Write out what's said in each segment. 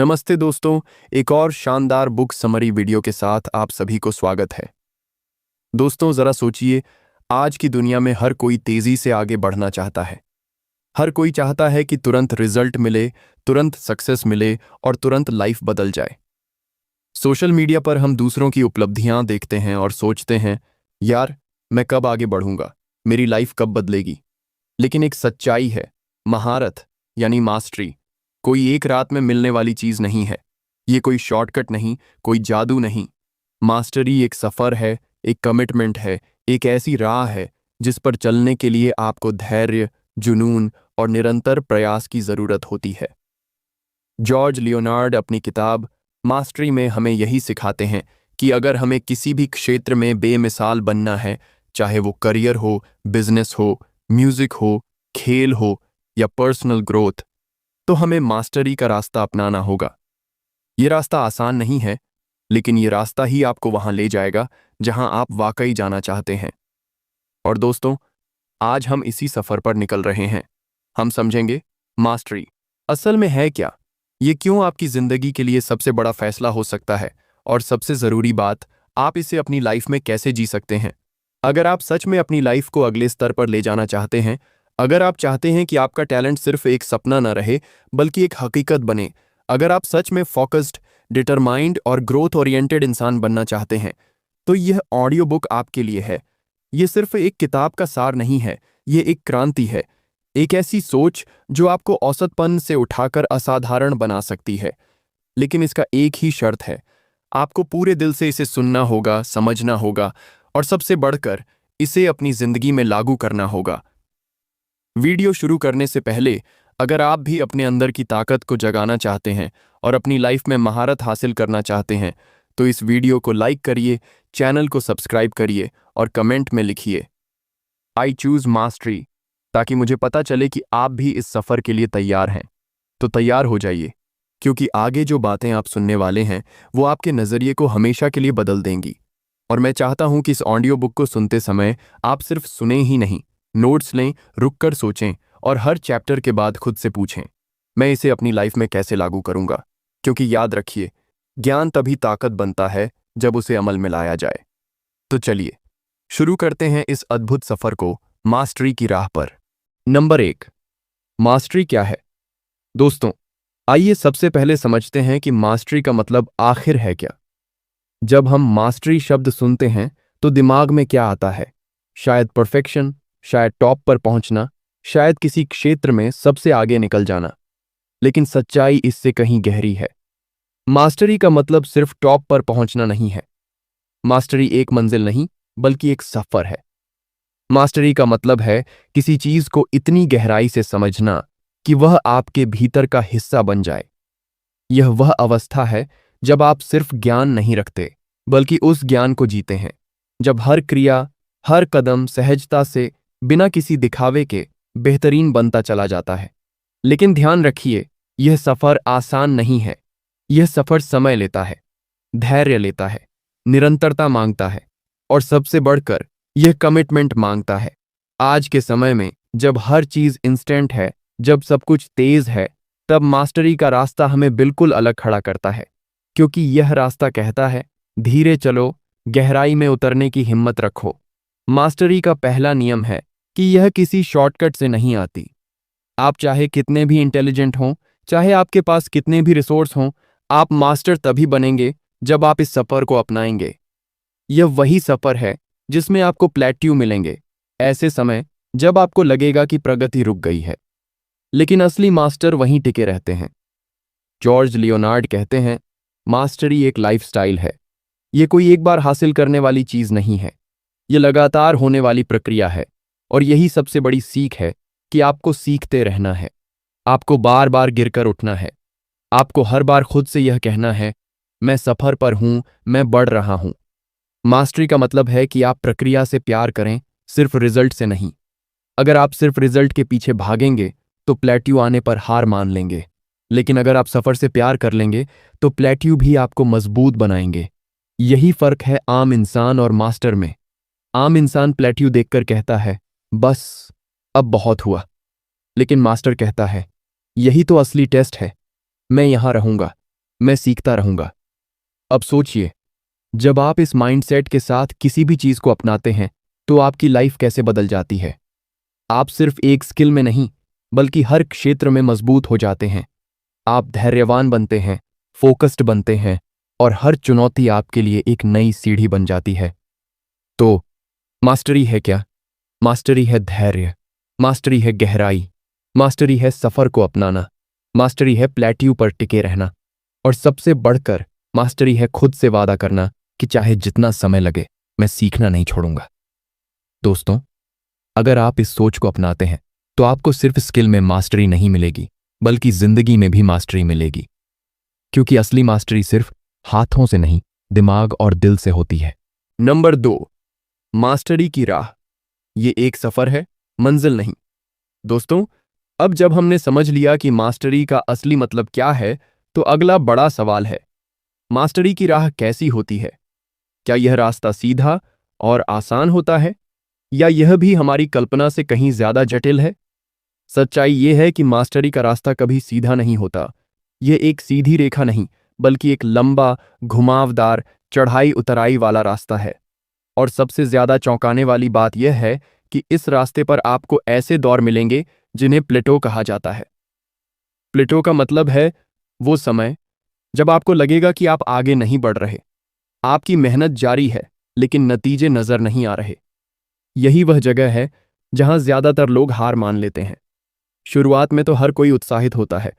नमस्ते दोस्तों, एक और शानदार बुक समरी वीडियो के साथ आप सभी को स्वागत है। दोस्तों जरा सोचिए, आज की दुनिया में हर कोई तेजी से आगे बढ़ना चाहता है। हर कोई चाहता है कि तुरंत रिजल्ट मिले, तुरंत सक्सेस मिले और तुरंत लाइफ बदल जाए। सोशल मीडिया पर हम दूसरों की उपलब्धियां देखते हैं और सोचते हैं, यार मैं कब आगे बढ़ूंगा, मेरी लाइफ कब बदलेगी। लेकिन एक सच्चाई है, महारत यानी मास्टरी कोई एक रात में मिलने वाली चीज नहीं है। ये कोई शॉर्टकट नहीं, कोई जादू नहीं। मास्टरी एक सफर है, एक कमिटमेंट है, एक ऐसी राह है जिस पर चलने के लिए आपको धैर्य, जुनून और निरंतर प्रयास की जरूरत होती है। जॉर्ज लियोनार्ड अपनी किताब मास्टरी में हमें यही सिखाते हैं कि अगर हमें किसी भी क्षेत्र में बेमिसाल बनना है, चाहे वो करियर हो, बिजनेस हो, म्यूजिक हो, खेल हो या पर्सनल ग्रोथ, तो हमें मास्टरी का रास्ता अपनाना होगा। ये रास्ता आसान नहीं है, लेकिन ये रास्ता ही आपको वहां ले जाएगा जहां आप वाकई जाना चाहते हैं। और दोस्तों, आज हम इसी सफर पर निकल रहे हैं। हम समझेंगे मास्टरी असल में है क्या, ये क्यों आपकी जिंदगी के लिए सबसे बड़ा फैसला हो सकता है, और सबसे जरूरी बात, आप इसे अपनी लाइफ में कैसे जी सकते हैं। अगर आप सच में अपनी लाइफ को अगले स्तर पर ले जाना चाहते हैं, अगर आप चाहते हैं कि आपका टैलेंट सिर्फ एक सपना न रहे बल्कि एक हकीकत बने, अगर आप सच में फोकस्ड, डिटरमाइंड और ग्रोथ ओरिएंटेड इंसान बनना चाहते हैं, तो यह ऑडियो बुक आपके लिए है। यह सिर्फ एक किताब का सार नहीं है, यह एक क्रांति है, एक ऐसी सोच जो आपको औसतपन से उठाकर असाधारण बना सकती है। लेकिन इसका एक ही शर्त है, आपको पूरे दिल से इसे सुनना होगा, समझना होगा और सबसे बढ़कर इसे अपनी जिंदगी में लागू करना होगा। वीडियो शुरू करने से पहले, अगर आप भी अपने अंदर की ताकत को जगाना चाहते हैं और अपनी लाइफ में महारत हासिल करना चाहते हैं, तो इस वीडियो को लाइक करिए, चैनल को सब्सक्राइब करिए और कमेंट में लिखिए आई चूज मास्टरी, ताकि मुझे पता चले कि आप भी इस सफर के लिए तैयार हैं। तो तैयार हो जाइए, क्योंकि आगे जो बातें आप सुनने वाले हैं वो आपके नजरिए को हमेशा के लिए बदल देंगी। और मैं चाहता हूं कि इस ऑडियो बुक को सुनते समय आप सिर्फ सुने ही नहीं, नोट्स लें, रुककर सोचें और हर चैप्टर के बाद खुद से पूछें, मैं इसे अपनी लाइफ में कैसे लागू करूंगा। क्योंकि याद रखिए, ज्ञान तभी ताकत बनता है जब उसे अमल में लाया जाए। तो चलिए शुरू करते हैं इस अद्भुत सफर को मास्टरी की राह पर। नंबर 1, मास्टरी क्या है। दोस्तों, आइए सबसे पहले समझते हैं कि मास्टरी का मतलब आखिर है क्या। जब हम मास्टरी शब्द सुनते हैं तो दिमाग में क्या आता है? शायद परफेक्शन, शायद टॉप पर पहुंचना, शायद किसी क्षेत्र में सबसे आगे निकल जाना। लेकिन सच्चाई इससे कहीं गहरी है। मास्टरी का मतलब सिर्फ टॉप पर पहुंचना नहीं है। मास्टरी एक मंजिल नहीं, बल्कि एक सफर है। मास्टरी का मतलब है किसी चीज को इतनी गहराई से समझना कि वह आपके भीतर का हिस्सा बन जाए। यह वह अवस्था है जब आप सिर्फ ज्ञान नहीं रखते, बल्कि उस ज्ञान को जीते हैं। जब हर क्रिया, हर कदम सहजता से, बिना किसी दिखावे के बेहतरीन बनता चला जाता है। लेकिन ध्यान रखिए, यह सफर आसान नहीं है। यह सफर समय लेता है, धैर्य लेता है, निरंतरता मांगता है और सबसे बढ़कर यह कमिटमेंट मांगता है। आज के समय में जब हर चीज इंस्टेंट है, जब सब कुछ तेज है, तब मास्टरी का रास्ता हमें बिल्कुल अलग खड़ा करता है। क्योंकि यह रास्ता कहता है, धीरे चलो, गहराई में उतरने की हिम्मत रखो। मास्टरी का पहला नियम है कि यह किसी शॉर्टकट से नहीं आती। आप चाहे कितने भी इंटेलिजेंट हों, चाहे आपके पास कितने भी रिसोर्स हों, आप मास्टर तभी बनेंगे जब आप इस सफर को अपनाएंगे। यह वही सफर है जिसमें आपको प्लेट्यू मिलेंगे, ऐसे समय जब आपको लगेगा कि प्रगति रुक गई है। लेकिन असली मास्टर वहीं टिके रहते हैं। जॉर्ज लियोनार्ड कहते हैं, मास्टरी एक लाइफस्टाइल है। यह कोई एक बार हासिल करने वाली चीज नहीं है, यह लगातार होने वाली प्रक्रिया है। और यही सबसे बड़ी सीख है कि आपको सीखते रहना है, आपको बार बार गिरकर उठना है, आपको हर बार खुद से यह कहना है, मैं सफर पर हूं, मैं बढ़ रहा हूं। मास्टरी का मतलब है कि आप प्रक्रिया से प्यार करें, सिर्फ रिजल्ट से नहीं। अगर आप सिर्फ रिजल्ट के पीछे भागेंगे तो प्लेट्यू आने पर हार मान लेंगे। लेकिन अगर आप सफर से प्यार कर लेंगे तो प्लेट्यू भी आपको मजबूत बनाएंगे। यही फर्क है आम इंसान और मास्टर में। आम इंसान प्लेट्यू देखकर कहता है, बस अब बहुत हुआ। लेकिन मास्टर कहता है, यही तो असली टेस्ट है, मैं यहां रहूंगा, मैं सीखता रहूंगा। अब सोचिए, जब आप इस माइंडसेट के साथ किसी भी चीज को अपनाते हैं तो आपकी लाइफ कैसे बदल जाती है। आप सिर्फ एक स्किल में नहीं बल्कि हर क्षेत्र में मजबूत हो जाते हैं। आप धैर्यवान बनते हैं, फोकस्ड बनते हैं और हर चुनौती आपके लिए एक नई सीढ़ी बन जाती है। तो मास्टरी है क्या? मास्टरी है धैर्य, मास्टरी है गहराई, मास्टरी है सफर को अपनाना, मास्टरी है प्लेट्यू पर टिके रहना और सबसे बढ़कर मास्टरी है खुद से वादा करना कि चाहे जितना समय लगे मैं सीखना नहीं छोड़ूंगा। दोस्तों, अगर आप इस सोच को अपनाते हैं तो आपको सिर्फ स्किल में मास्टरी नहीं मिलेगी बल्कि जिंदगी में भी मास्टरी मिलेगी, क्योंकि असली मास्टरी सिर्फ हाथों से नहीं, दिमाग और दिल से होती है। नंबर 2, मास्टरी की राह। ये एक सफर है, मंजिल नहीं। दोस्तों, अब जब हमने समझ लिया कि मास्टरी का असली मतलब क्या है, तो अगला बड़ा सवाल है, मास्टरी की राह कैसी होती है? क्या यह रास्ता सीधा और आसान होता है या यह भी हमारी कल्पना से कहीं ज्यादा जटिल है? सच्चाई यह है कि मास्टरी का रास्ता कभी सीधा नहीं होता। यह एक सीधी रेखा नहीं बल्कि एक लंबा, घुमावदार, चढ़ाई उतराई वाला रास्ता है। और सबसे ज्यादा चौंकाने वाली बात यह है कि इस रास्ते पर आपको ऐसे दौर मिलेंगे जिन्हें प्लेटो कहा जाता है। प्लेटो का मतलब है वो समय जब आपको लगेगा कि आप आगे नहीं बढ़ रहे, आपकी मेहनत जारी है लेकिन नतीजे नजर नहीं आ रहे। यही वह जगह है जहां ज्यादातर लोग हार मान लेते हैं। शुरुआत में तो हर कोई उत्साहित होता है।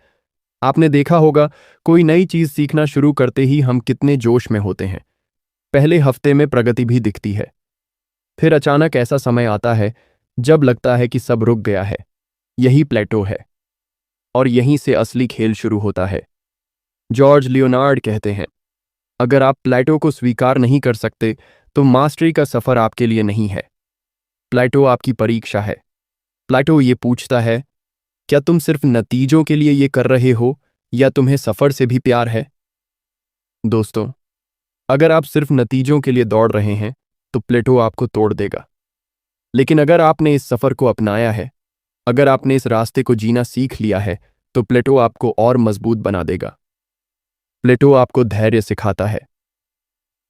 आपने देखा होगा, कोई नई चीज सीखना शुरू करते ही हम कितने जोश में होते हैं। पहले हफ्ते में प्रगति भी दिखती है। फिर अचानक ऐसा समय आता है जब लगता है कि सब रुक गया है। यही प्लेटो है और यहीं से असली खेल शुरू होता है। जॉर्ज लियोनार्ड कहते हैं, अगर आप प्लेटो को स्वीकार नहीं कर सकते तो मास्टरी का सफर आपके लिए नहीं है। प्लेटो आपकी परीक्षा है। प्लेटो ये पूछता है, क्या तुम सिर्फ नतीजों के लिए ये कर रहे हो या तुम्हें सफर से भी प्यार है? दोस्तों, अगर आप सिर्फ नतीजों के लिए दौड़ रहे हैं तो प्लेटो आपको तोड़ देगा। लेकिन अगर आपने इस सफर को अपनाया है, अगर आपने इस रास्ते को जीना सीख लिया है, तो प्लेटो आपको और मजबूत बना देगा। प्लेटो आपको धैर्य सिखाता है।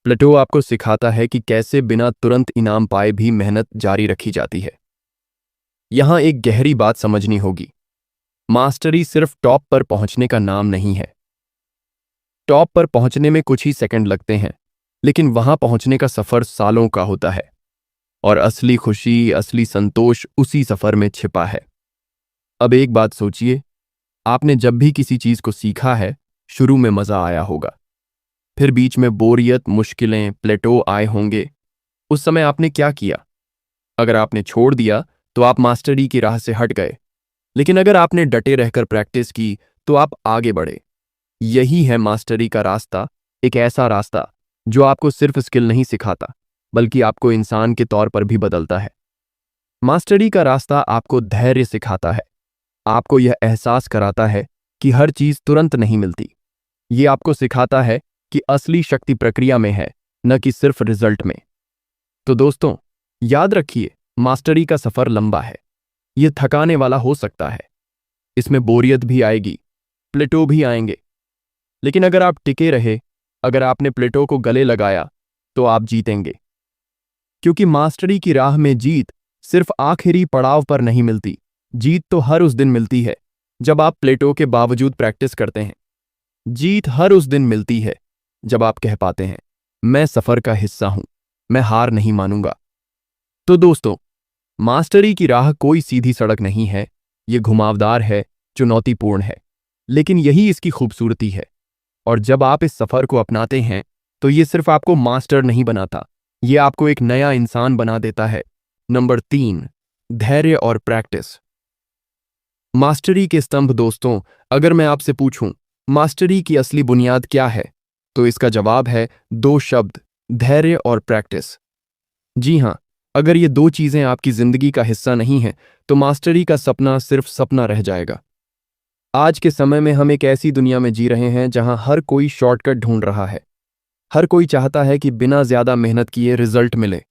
प्लेटो आपको सिखाता है कि कैसे बिना तुरंत इनाम पाए भी मेहनत जारी रखी जाती है। यहां एक गहरी बात समझनी होगी, मास्टरी सिर्फ टॉप पर पहुंचने का नाम नहीं है। टॉप पर पहुंचने में कुछ ही सेकंड लगते हैं, लेकिन वहां पहुंचने का सफर सालों का होता है और असली खुशी, असली संतोष उसी सफर में छिपा है। अब एक बात सोचिए, आपने जब भी किसी चीज को सीखा है, शुरू में मजा आया होगा, फिर बीच में बोरियत, मुश्किलें, प्लेटो आए होंगे। उस समय आपने क्या किया? अगर आपने छोड़ दिया तो आप मास्टरी की राह से हट गए, लेकिन अगर आपने डटे रहकर प्रैक्टिस की तो आप आगे बढ़े। यही है मास्टरी का रास्ता, एक ऐसा रास्ता जो आपको सिर्फ स्किल नहीं सिखाता बल्कि आपको इंसान के तौर पर भी बदलता है। मास्टरी का रास्ता आपको धैर्य सिखाता है, आपको यह एहसास कराता है कि हर चीज तुरंत नहीं मिलती। ये आपको सिखाता है कि असली शक्ति प्रक्रिया में है, न कि सिर्फ रिजल्ट में। तो दोस्तों, याद रखिए, मास्टरी का सफर लंबा है। यह थकाने वाला हो सकता है, इसमें बोरियत भी आएगी, प्लेटो भी आएंगे। लेकिन अगर आप टिके रहे, अगर आपने प्लेटो को गले लगाया, तो आप जीतेंगे। क्योंकि मास्टरी की राह में जीत सिर्फ आखिरी पड़ाव पर नहीं मिलती, जीत तो हर उस दिन मिलती है जब आप प्लेटो के बावजूद प्रैक्टिस करते हैं। जीत हर उस दिन मिलती है जब आप कह पाते हैं, मैं सफर का हिस्सा हूं, मैं हार नहीं मानूंगा। तो दोस्तों, मास्टरी की राह कोई सीधी सड़क नहीं है, ये घुमावदार है, चुनौतीपूर्ण है, लेकिन यही इसकी खूबसूरती है। और जब आप इस सफर को अपनाते हैं तो ये सिर्फ आपको मास्टर नहीं बनाता, ये आपको एक नया इंसान बना देता है। नंबर 3, धैर्य और प्रैक्टिस। मास्टरी के स्तंभ। दोस्तों, अगर मैं आपसे पूछूं मास्टरी की असली बुनियाद क्या है, तो इसका जवाब है 2 शब्द, धैर्य और प्रैक्टिस। जी हां, अगर ये 2 चीजें आपकी जिंदगी का हिस्सा नहीं हैं तो मास्टरी का सपना सिर्फ सपना रह जाएगा। आज के समय में हम एक ऐसी दुनिया में जी रहे हैं जहां हर कोई शॉर्टकट ढूंढ रहा है। हर कोई चाहता है कि बिना ज्यादा मेहनत किए रिजल्ट मिले।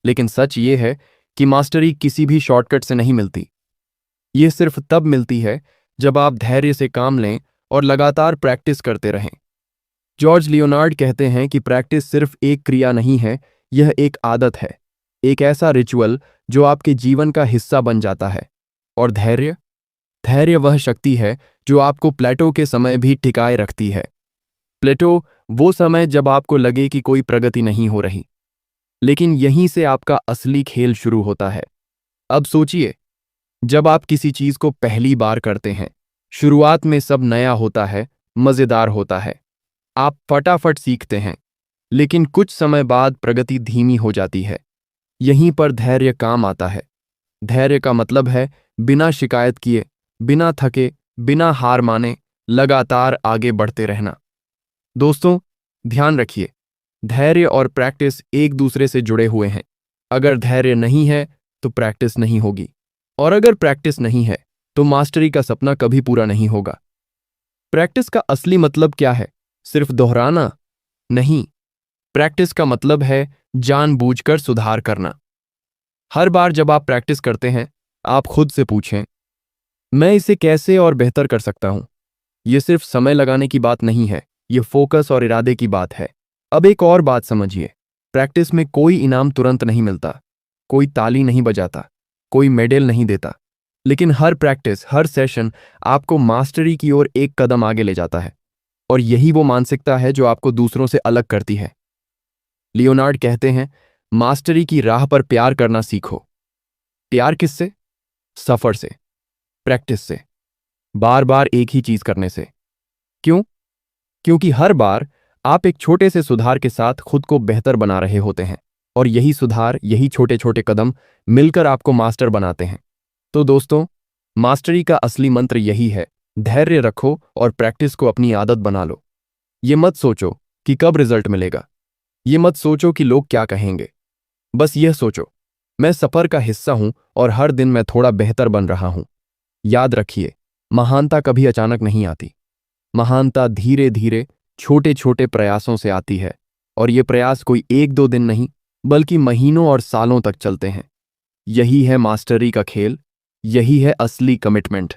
लेकिन सच ये है कि मास्टरी किसी भी शॉर्टकट से नहीं मिलती। ये सिर्फ तब मिलती है जब आप धैर्य से काम लें और लगातार प्रैक्टिस करते रहें। जॉर्ज लियोनार्ड कहते हैं कि प्रैक्टिस सिर्फ एक क्रिया नहीं है, यह एक आदत है, एक ऐसा रिचुअल जो आपके जीवन का हिस्सा बन जाता है। और धैर्य धैर्य वह शक्ति है जो आपको प्लेटो के समय भी टिकाए रखती है। प्लेटो वो समय जब आपको लगे कि कोई प्रगति नहीं हो रही, लेकिन यहीं से आपका असली खेल शुरू होता है। अब सोचिए, जब आप किसी चीज को पहली बार करते हैं, शुरुआत में सब नया होता है, मजेदार होता है, आप फटाफट सीखते हैं, लेकिन कुछ समय बाद प्रगति धीमी हो जाती है। यहीं पर धैर्य काम आता है। धैर्य का मतलब है बिना शिकायत किए, बिना थके, बिना हार माने लगातार आगे बढ़ते रहना। दोस्तों, ध्यान रखिए, धैर्य और प्रैक्टिस एक दूसरे से जुड़े हुए हैं। अगर धैर्य नहीं है तो प्रैक्टिस नहीं होगी, और अगर प्रैक्टिस नहीं है तो मास्टरी का सपना कभी पूरा नहीं होगा। प्रैक्टिस का असली मतलब क्या है? सिर्फ दोहराना नहीं। प्रैक्टिस का मतलब है जानबूझकर सुधार करना। हर बार जब आप प्रैक्टिस करते हैं, आप खुद से पूछें, मैं इसे कैसे और बेहतर कर सकता हूं। यह सिर्फ समय लगाने की बात नहीं है, यह फोकस और इरादे की बात है। अब एक और बात समझिए, प्रैक्टिस में कोई इनाम तुरंत नहीं मिलता, कोई ताली नहीं बजाता, कोई मेडल नहीं देता, लेकिन हर प्रैक्टिस, हर सेशन आपको मास्टरी की ओर एक कदम आगे ले जाता है। और यही वो मानसिकता है जो आपको दूसरों से अलग करती है। लियोनार्ड कहते हैं, मास्टरी की राह पर प्यार करना सीखो। प्यार किससे? सफर से, प्रैक्टिस से, बार बार एक ही चीज करने से। क्यों? क्योंकि हर बार आप एक छोटे से सुधार के साथ खुद को बेहतर बना रहे होते हैं, और यही सुधार, यही छोटे छोटे कदम मिलकर आपको मास्टर बनाते हैं। तो दोस्तों, मास्टरी का असली मंत्र यही है, धैर्य रखो और प्रैक्टिस को अपनी आदत बना लो। ये मत सोचो कि कब रिजल्ट मिलेगा, ये मत सोचो कि लोग क्या कहेंगे। बस यह सोचो, मैं सफर का हिस्सा हूं और हर दिन मैं थोड़ा बेहतर बन रहा हूं। याद रखिए, महानता कभी अचानक नहीं आती। महानता धीरे धीरे, छोटे छोटे प्रयासों से आती है, और ये प्रयास कोई एक दो दिन नहीं, बल्कि महीनों और सालों तक चलते हैं। यही है मास्टरी का खेल, यही है असली कमिटमेंट।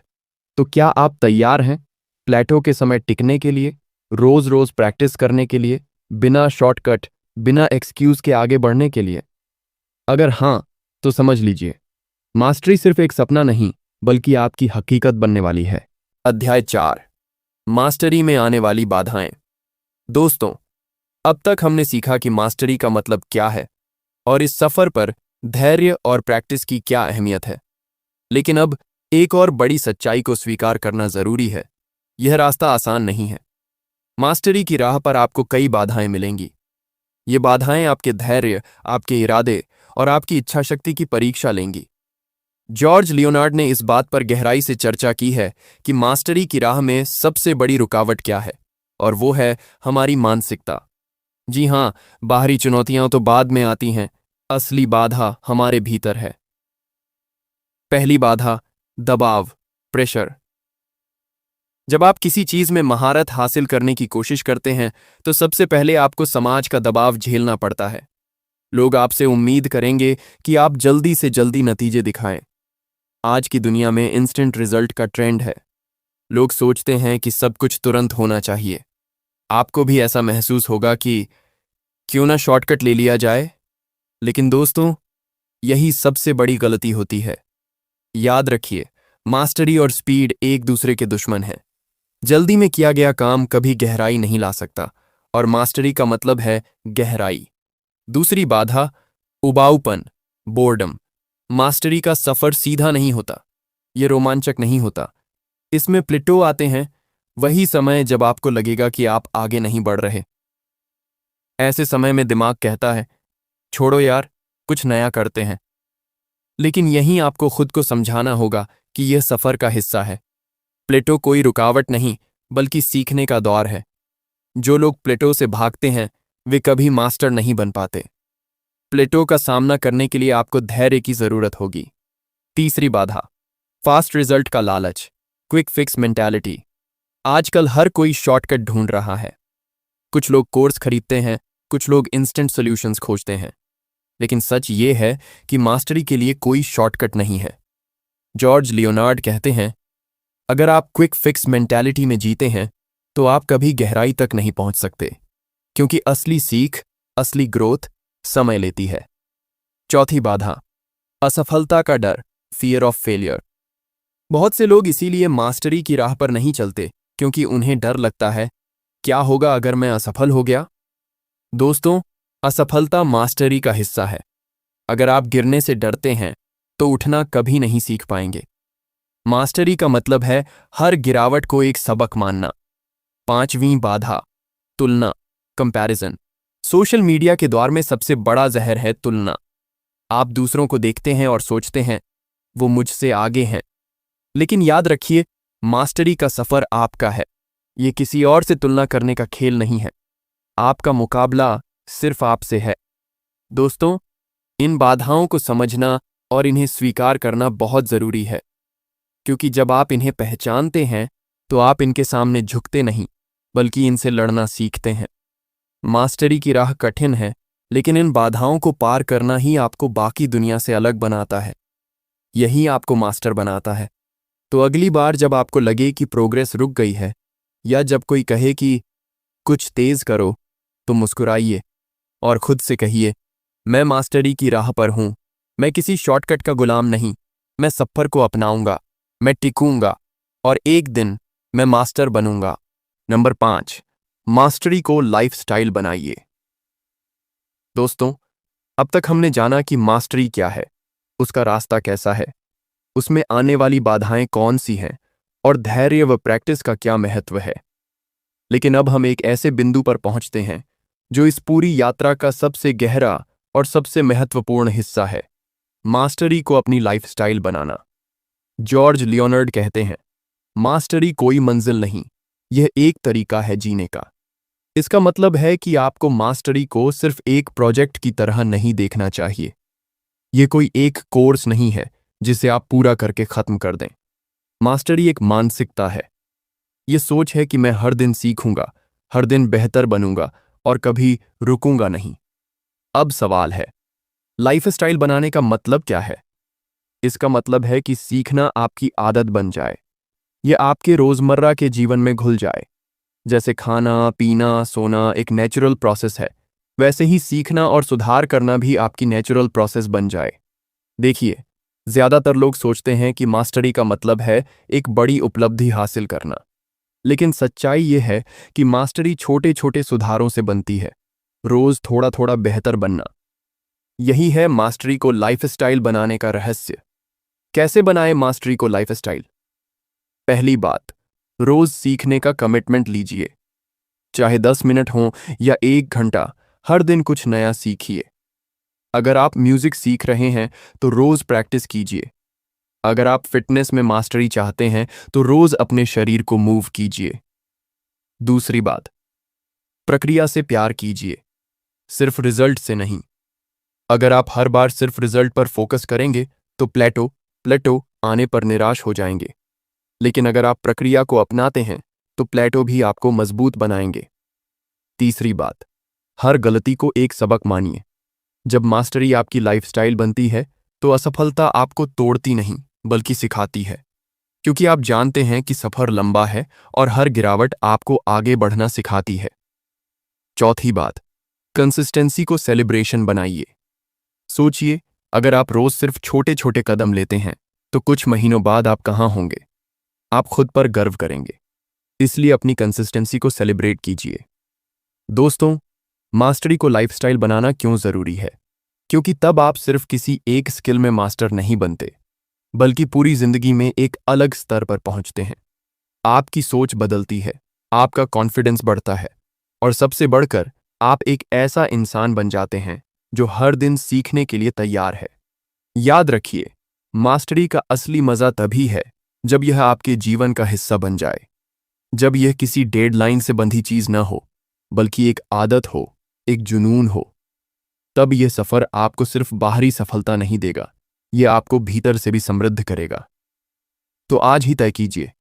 तो क्या आप तैयार हैं प्लेटो के समय टिकने के लिए, रोज रोज प्रैक्टिस करने के लिए, बिना शॉर्टकट, बिना एक्सक्यूज के आगे बढ़ने के लिए? अगर हां, तो समझ लीजिए, मास्टरी सिर्फ एक सपना नहीं, बल्कि आपकी हकीकत बनने वाली है। अध्याय 4, मास्टरी में आने वाली बाधाएं। दोस्तों, अब तक हमने सीखा कि मास्टरी का मतलब क्या है और इस सफर पर धैर्य और प्रैक्टिस की क्या अहमियत है। लेकिन अब एक और बड़ी सच्चाई को स्वीकार करना जरूरी है, यह रास्ता आसान नहीं है। मास्टरी की राह पर आपको कई बाधाएं मिलेंगी। ये बाधाएं आपके धैर्य, आपके इरादे और आपकी इच्छाशक्ति की परीक्षा लेंगी। जॉर्ज लियोनार्ड ने इस बात पर गहराई से चर्चा की है कि मास्टरी की राह में सबसे बड़ी रुकावट क्या है, और वो है हमारी मानसिकता। जी हां, बाहरी चुनौतियां तो बाद में आती हैं, असली बाधा हमारे भीतर है। पहली बाधा, दबाव, प्रेशर। जब आप किसी चीज में महारत हासिल करने की कोशिश करते हैं, तो सबसे पहले आपको समाज का दबाव झेलना पड़ता है। लोग आपसे उम्मीद करेंगे कि आप जल्दी से जल्दी नतीजे दिखाएं। आज की दुनिया में इंस्टेंट रिजल्ट का ट्रेंड है। लोग सोचते हैं कि सब कुछ तुरंत होना चाहिए। आपको भी ऐसा महसूस होगा कि क्यों ना शॉर्टकट ले लिया जाए। लेकिन दोस्तों, यही सबसे बड़ी गलती होती है। याद रखिए, मास्टरी और स्पीड एक दूसरे के दुश्मन हैं। जल्दी में किया गया काम कभी गहराई नहीं ला सकता, और मास्टरी का मतलब है गहराई। दूसरी बाधा, उबाऊपन, बोर्डम। मास्टरी का सफर सीधा नहीं होता, यह रोमांचक नहीं होता। इसमें प्लेटो आते हैं, वही समय जब आपको लगेगा कि आप आगे नहीं बढ़ रहे। ऐसे समय में दिमाग कहता है, छोड़ो यार, कुछ नया करते हैं। लेकिन यहीं आपको खुद को समझाना होगा कि यह सफर का हिस्सा है। प्लेटो कोई रुकावट नहीं, बल्कि सीखने का दौर है। जो लोग प्लेटो से भागते हैं, वे कभी मास्टर नहीं बन पाते। प्लेटो का सामना करने के लिए आपको धैर्य की जरूरत होगी। तीसरी बाधा, फास्ट रिजल्ट का लालच, क्विक फिक्स मेंटालिटी। आजकल हर कोई शॉर्टकट ढूंढ रहा है। कुछ लोग कोर्स खरीदते हैं, कुछ लोग इंस्टेंट सॉल्यूशंस खोजते हैं। लेकिन सच ये है कि मास्टरी के लिए कोई शॉर्टकट नहीं है। जॉर्ज लियोनार्ड कहते हैं, अगर आप क्विक फिक्स मेंटालिटी में जीते हैं, तो आप कभी गहराई तक नहीं पहुंच सकते, क्योंकि असली सीख, असली ग्रोथ समय लेती है। चौथी बाधा, असफलता का डर, फियर ऑफ फेलियर। बहुत से लोग इसीलिए मास्टरी की राह पर नहीं चलते, क्योंकि उन्हें डर लगता है, क्या होगा अगर मैं असफल हो गया। दोस्तों, असफलता मास्टरी का हिस्सा है। अगर आप गिरने से डरते हैं तो उठना कभी नहीं सीख पाएंगे। मास्टरी का मतलब है हर गिरावट को एक सबक मानना। पांचवीं बाधा, तुलना, कंपैरिजन। सोशल मीडिया के दौर में सबसे बड़ा जहर है तुलना। आप दूसरों को देखते हैं और सोचते हैं, वो मुझसे आगे हैं। लेकिन याद रखिए, मास्टरी का सफर आपका है, ये किसी और से तुलना करने का खेल नहीं है। आपका मुकाबला सिर्फ आपसे है। दोस्तों, इन बाधाओं को समझना और इन्हें स्वीकार करना बहुत जरूरी है, क्योंकि जब आप इन्हें पहचानते हैं तो आप इनके सामने झुकते नहीं, बल्कि इनसे लड़ना सीखते हैं। मास्टरी की राह कठिन है, लेकिन इन बाधाओं को पार करना ही आपको बाकी दुनिया से अलग बनाता है। यही आपको मास्टर बनाता है। तो अगली बार जब आपको लगे कि प्रोग्रेस रुक गई है, या जब कोई कहे कि कुछ तेज करो, तो मुस्कुराइए और खुद से कहिए, मैं मास्टरी की राह पर हूं। मैं किसी शॉर्टकट का गुलाम नहीं। मैं सफर को अपनाऊंगा, मैं टिकूंगा, और एक दिन मैं मास्टर बनूंगा। नंबर 5, मास्टरी को लाइफस्टाइल बनाइए। दोस्तों, अब तक हमने जाना कि मास्टरी क्या है, उसका रास्ता कैसा है, उसमें आने वाली बाधाएं कौन सी हैं, और धैर्य व प्रैक्टिस का क्या महत्व है। लेकिन अब हम एक ऐसे बिंदु पर पहुंचते हैं जो इस पूरी यात्रा का सबसे गहरा और सबसे महत्वपूर्ण हिस्सा है, मास्टरी को अपनी लाइफस्टाइल बनाना। जॉर्ज लियोनार्ड कहते हैं, मास्टरी कोई मंजिल नहीं, यह एक तरीका है जीने का। इसका मतलब है कि आपको मास्टरी को सिर्फ एक प्रोजेक्ट की तरह नहीं देखना चाहिए। यह कोई एक कोर्स नहीं है जिसे आप पूरा करके खत्म कर दें। मास्टरी एक मानसिकता है। यह सोच है कि मैं हर दिन सीखूंगा, हर दिन बेहतर बनूंगा और कभी रुकूंगा नहीं। अब सवाल है, लाइफस्टाइल बनाने का मतलब क्या है? इसका मतलब है कि सीखना आपकी आदत बन जाए। यह आपके रोजमर्रा के जीवन में घुल जाए। जैसे खाना, पीना, सोना एक नेचुरल प्रोसेस है, वैसे ही सीखना और सुधार करना भी आपकी नेचुरल प्रोसेस बन जाए। देखिए, ज्यादातर लोग सोचते हैं कि मास्टरी का मतलब है एक बड़ी उपलब्धि हासिल करना। लेकिन सच्चाई यह है कि मास्टरी छोटे छोटे सुधारों से बनती है, रोज थोड़ा थोड़ा बेहतर बनना। यही है मास्टरी को लाइफस्टाइल बनाने का रहस्य। कैसे बनाएं मास्टरी को लाइफस्टाइल? पहली बात, रोज सीखने का कमिटमेंट लीजिए। चाहे 10 मिनट हो या 1 घंटा, हर दिन कुछ नया सीखिए। अगर आप म्यूजिक सीख रहे हैं तो रोज प्रैक्टिस कीजिए। अगर आप फिटनेस में मास्टरी चाहते हैं तो रोज अपने शरीर को मूव कीजिए। दूसरी बात, प्रक्रिया से प्यार कीजिए, सिर्फ रिजल्ट से नहीं। अगर आप हर बार सिर्फ रिजल्ट पर फोकस करेंगे तो प्लेटो आने पर निराश हो जाएंगे। लेकिन अगर आप प्रक्रिया को अपनाते हैं तो प्लेटो भी आपको मजबूत बनाएंगे। तीसरी बात, हर गलती को एक सबक मानिए। जब मास्टरी आपकी लाइफस्टाइल बनती है तो असफलता आपको तोड़ती नहीं, बल्कि सिखाती है, क्योंकि आप जानते हैं कि सफर लंबा है और हर गिरावट आपको आगे बढ़ना सिखाती है। चौथी बात, कंसिस्टेंसी को सेलिब्रेशन बनाइए। सोचिए, अगर आप रोज सिर्फ छोटे छोटे कदम लेते हैं तो कुछ महीनों बाद आप कहां होंगे? आप खुद पर गर्व करेंगे। इसलिए अपनी कंसिस्टेंसी को सेलिब्रेट कीजिए। दोस्तों, मास्टरी को लाइफस्टाइल बनाना क्यों जरूरी है? क्योंकि तब आप सिर्फ किसी एक स्किल में मास्टर नहीं बनते, बल्कि पूरी जिंदगी में एक अलग स्तर पर पहुंचते हैं। आपकी सोच बदलती है, आपका कॉन्फिडेंस बढ़ता है, और सबसे बढ़कर आप एक ऐसा इंसान बन जाते हैं जो हर दिन सीखने के लिए तैयार है। याद रखिए, मास्टरी का असली मजा तभी है जब यह आपके जीवन का हिस्सा बन जाए। जब यह किसी डेडलाइन से बंधी चीज न हो, बल्कि एक आदत हो, एक जुनून हो। तब यह सफर आपको सिर्फ बाहरी सफलता नहीं देगा, यह आपको भीतर से भी समृद्ध करेगा। तो आज ही तय कीजिए,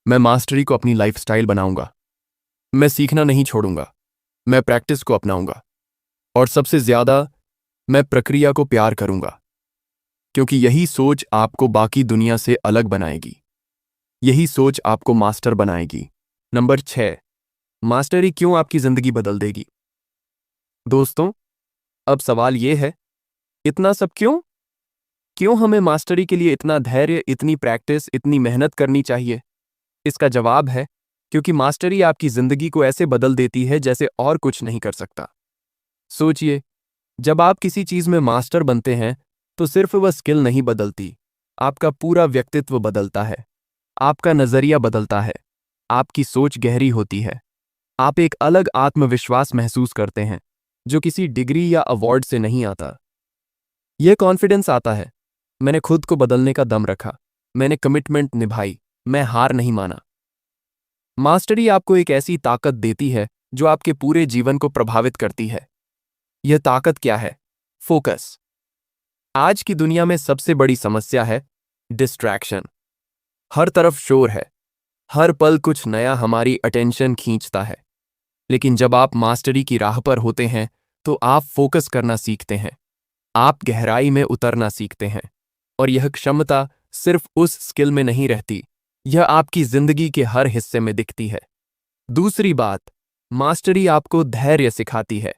मैं मास्टरी को अपनी लाइफस्टाइल बनाऊंगा। मैं सीखना नहीं छोड़ूंगा, मैं प्रैक्टिस को अपनाऊंगा, और सबसे ज्यादा मैं प्रक्रिया को प्यार करूंगा, क्योंकि यही सोच आपको बाकी दुनिया से अलग बनाएगी। यही सोच आपको मास्टर बनाएगी। नंबर 6, मास्टरी क्यों आपकी जिंदगी बदल देगी? दोस्तों, अब सवाल यह है, इतना सब क्यों? क्यों हमें मास्टरी के लिए इतना धैर्य, इतनी प्रैक्टिस, इतनी मेहनत करनी चाहिए? इसका जवाब है, क्योंकि मास्टरी आपकी जिंदगी को ऐसे बदल देती है जैसे और कुछ नहीं कर सकता। सोचिए, जब आप किसी चीज में मास्टर बनते हैं तो सिर्फ वह स्किल नहीं बदलती, आपका पूरा व्यक्तित्व बदलता है, आपका नजरिया बदलता है, आपकी सोच गहरी होती है, आप एक अलग आत्मविश्वास महसूस करते हैं जो किसी डिग्री या अवार्ड से नहीं आता। यह कॉन्फिडेंस आता है, मैंने खुद को बदलने का दम रखा, मैंने कमिटमेंट निभाई, मैं हार नहीं माना। मास्टरी आपको एक ऐसी ताकत देती है जो आपके पूरे जीवन को प्रभावित करती है। यह ताकत क्या है? फोकस। आज की दुनिया में सबसे बड़ी समस्या है डिस्ट्रैक्शन। हर तरफ शोर है, हर पल कुछ नया हमारी अटेंशन खींचता है। लेकिन जब आप मास्टरी की राह पर होते हैं तो आप फोकस करना सीखते हैं, आप गहराई में उतरना सीखते हैं। और यह क्षमता सिर्फ उस स्किल में नहीं रहती, यह आपकी जिंदगी के हर हिस्से में दिखती है। दूसरी बात, मास्टरी आपको धैर्य सिखाती है।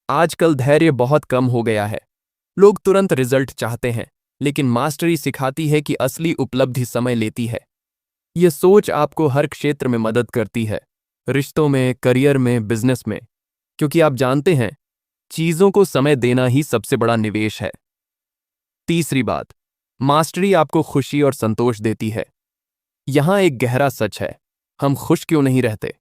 आजकल धैर्य बहुत कम हो गया है। लोग तुरंत रिजल्ट चाहते हैं, लेकिन मास्टरी सिखाती है कि असली उपलब्धि समय लेती है। यह सोच आपको हर क्षेत्र में मदद करती है, रिश्तों में, करियर में, बिजनेस में, क्योंकि आप जानते हैं चीजों को समय देना ही सबसे बड़ा निवेश है। तीसरी बात, मास्टरी आपको खुशी और संतोष देती है। यहां एक गहरा सच है, हम खुश क्यों नहीं रहते?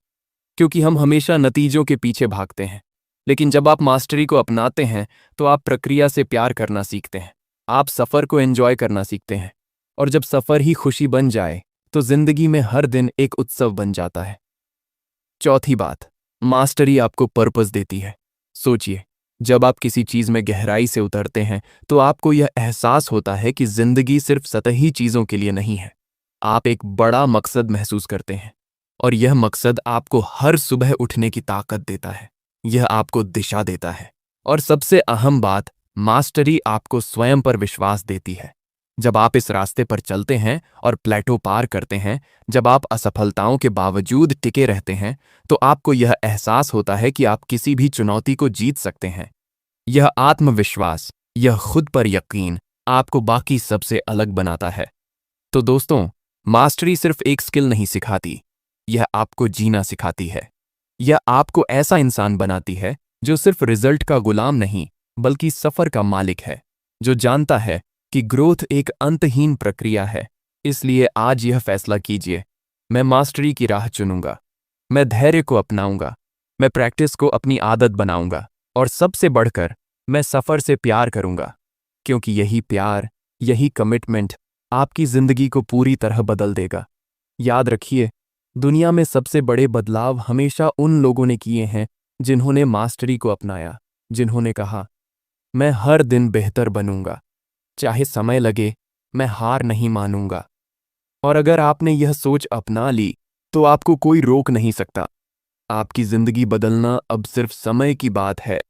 क्योंकि हम हमेशा नतीजों के पीछे भागते हैं। लेकिन जब आप मास्टरी को अपनाते हैं तो आप प्रक्रिया से प्यार करना सीखते हैं, आप सफर को एंजॉय करना सीखते हैं। और जब सफर ही खुशी बन जाए तो जिंदगी में हर दिन एक उत्सव बन जाता है। चौथी बात, मास्टरी आपको पर्पस देती है। सोचिए, जब आप किसी चीज में गहराई से उतरते हैं तो आपको यह एहसास होता है कि जिंदगी सिर्फ सतही चीजों के लिए नहीं है। आप एक बड़ा मकसद महसूस करते हैं, और यह मकसद आपको हर सुबह उठने की ताकत देता है, यह आपको दिशा देता है। और सबसे अहम बात, मास्टरी आपको स्वयं पर विश्वास देती है। जब आप इस रास्ते पर चलते हैं और प्लेटो पार करते हैं, जब आप असफलताओं के बावजूद टिके रहते हैं, तो आपको यह एहसास होता है कि आप किसी भी चुनौती को जीत सकते हैं। यह आत्मविश्वास, यह खुद पर यकीन आपको बाकी सबसे अलग बनाता है। तो दोस्तों, मास्टरी सिर्फ एक स्किल नहीं सिखाती, यह आपको जीना सिखाती है। यह आपको ऐसा इंसान बनाती है जो सिर्फ रिजल्ट का गुलाम नहीं, बल्कि सफर का मालिक है, जो जानता है कि ग्रोथ एक अंतहीन प्रक्रिया है। इसलिए आज यह फैसला कीजिए, मैं मास्टरी की राह चुनूंगा, मैं धैर्य को अपनाऊंगा, मैं प्रैक्टिस को अपनी आदत बनाऊंगा, और सबसे बढ़कर मैं सफर से प्यार करूंगा। क्योंकि यही प्यार, यही कमिटमेंट आपकी जिंदगी को पूरी तरह बदल देगा। याद रखिए, दुनिया में सबसे बड़े बदलाव हमेशा उन लोगों ने किए हैं जिन्होंने मास्टरी को अपनाया, जिन्होंने कहा, मैं हर दिन बेहतर बनूंगा, चाहे समय लगे, मैं हार नहीं मानूंगा। और अगर आपने यह सोच अपना ली तो आपको कोई रोक नहीं सकता। आपकी जिंदगी बदलना अब सिर्फ समय की बात है।